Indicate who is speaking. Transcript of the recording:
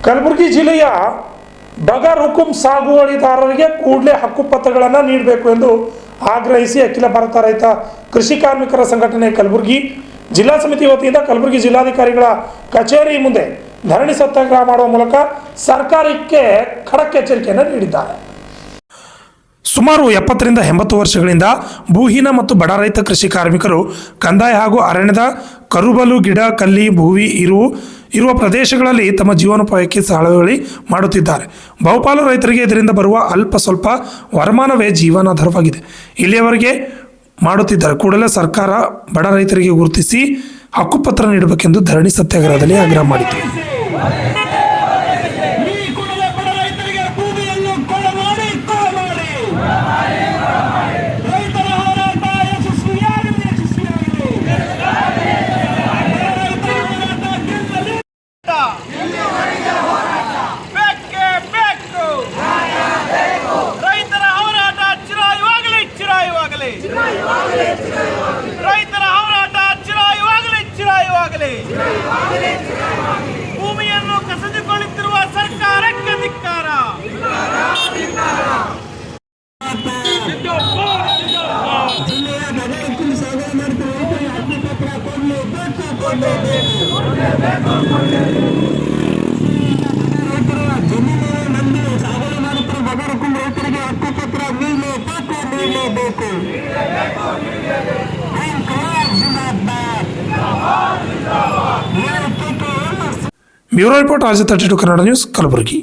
Speaker 1: ಕಲಬುರಗಿ ಜಿಲ್ಲೆಯ ಬಗರ್ ಹುಕುಂ ಸಾಗುವಳಿದಾರರಿಗೆ ಕೂಡಲೇ ಹಕ್ಕುಪತ್ರಗಳನ್ನು ನೀಡಬೇಕು ಎಂದು ಆಗ್ರಹಿಸಿ ಅಖಿಲ ಭಾರತ ರೈತ ಕೃಷಿ ಕಾರ್ಮಿಕರ ಸಂಘಟನೆ ಕಲಬುರಗಿ ಜಿಲ್ಲಾ ಸಮಿತಿ ವತಿಯಿಂದ ಕಲಬುರಗಿ ಜಿಲ್ಲಾಧಿಕಾರಿಗಳ ಕಚೇರಿ ಮುಂದೆ ಧರಣಿ ಸತ್ಯಾಗ್ರಹ ಮಾಡುವ ಮೂಲಕ ಸರ್ಕಾರಕ್ಕೆ ಖಡಕ್ ಎಚ್ಚರಿಕೆಯನ್ನು ನೀಡಿದ್ದಾರೆ. ಸುಮಾರು 70ರಿಂದ 80 ವರ್ಷಗಳಿಂದ ಭೂಹೀನ ಮತ್ತು ಬಡ ರೈತ ಕೃಷಿ ಕಾರ್ಮಿಕರು ಕಂದಾಯ ಹಾಗೂ ಅರಣ್ಯದ ಕರುಬಲು ಗಿಡ ಕಲ್ಲಿ ಭೂವಿ ಇರುವ ಪ್ರದೇಶಗಳಲ್ಲಿ ತಮ್ಮ ಜೀವನೋಪಾಯಕ್ಕೆ ಸಾಗುವಳಿ ಮಾಡುತ್ತಿದ್ದಾರೆ. ಬಹುಪಾಲು ರೈತರಿಗೆ ಇದರಿಂದ ಬರುವ ಅಲ್ಪ ಸ್ವಲ್ಪ ವರಮಾನವೇ ಜೀವನಾಧಾರವಾಗಿದೆ. ಇಲ್ಲಿಯವರೆಗೆ ಮಾಡುತ್ತಿದ್ದಾರೆ. ಕೂಡಲೇ ಸರ್ಕಾರ ಬಡ ರೈತರಿಗೆ ಗುರುತಿಸಿ ಹಕ್ಕುಪತ್ರ ನೀಡಬೇಕೆಂದು ಧರಣಿ ಸತ್ಯಾಗ್ರಹದಲ್ಲಿ ಆಗ್ರಹ ಮಾಡಿತು.
Speaker 2: ರೈತರ ಹೋರಾಟ ಚಿರಾಯುವಾಗಲಿ. ಭೂಮಿಯನ್ನು ಕಸಿದುಕೊಳ್ಳುತ್ತಿರುವ ಸರ್ಕಾರಕ್ಕೆ ಧಿಕ್ಕಾರ.
Speaker 1: ಬ್ಯೂರೋ ರಿಪೋರ್ಟ್, ಆಜ್ 32 ಕನ್ನಡ ನ್ಯೂಸ್, ಕಲಬುರಗಿ.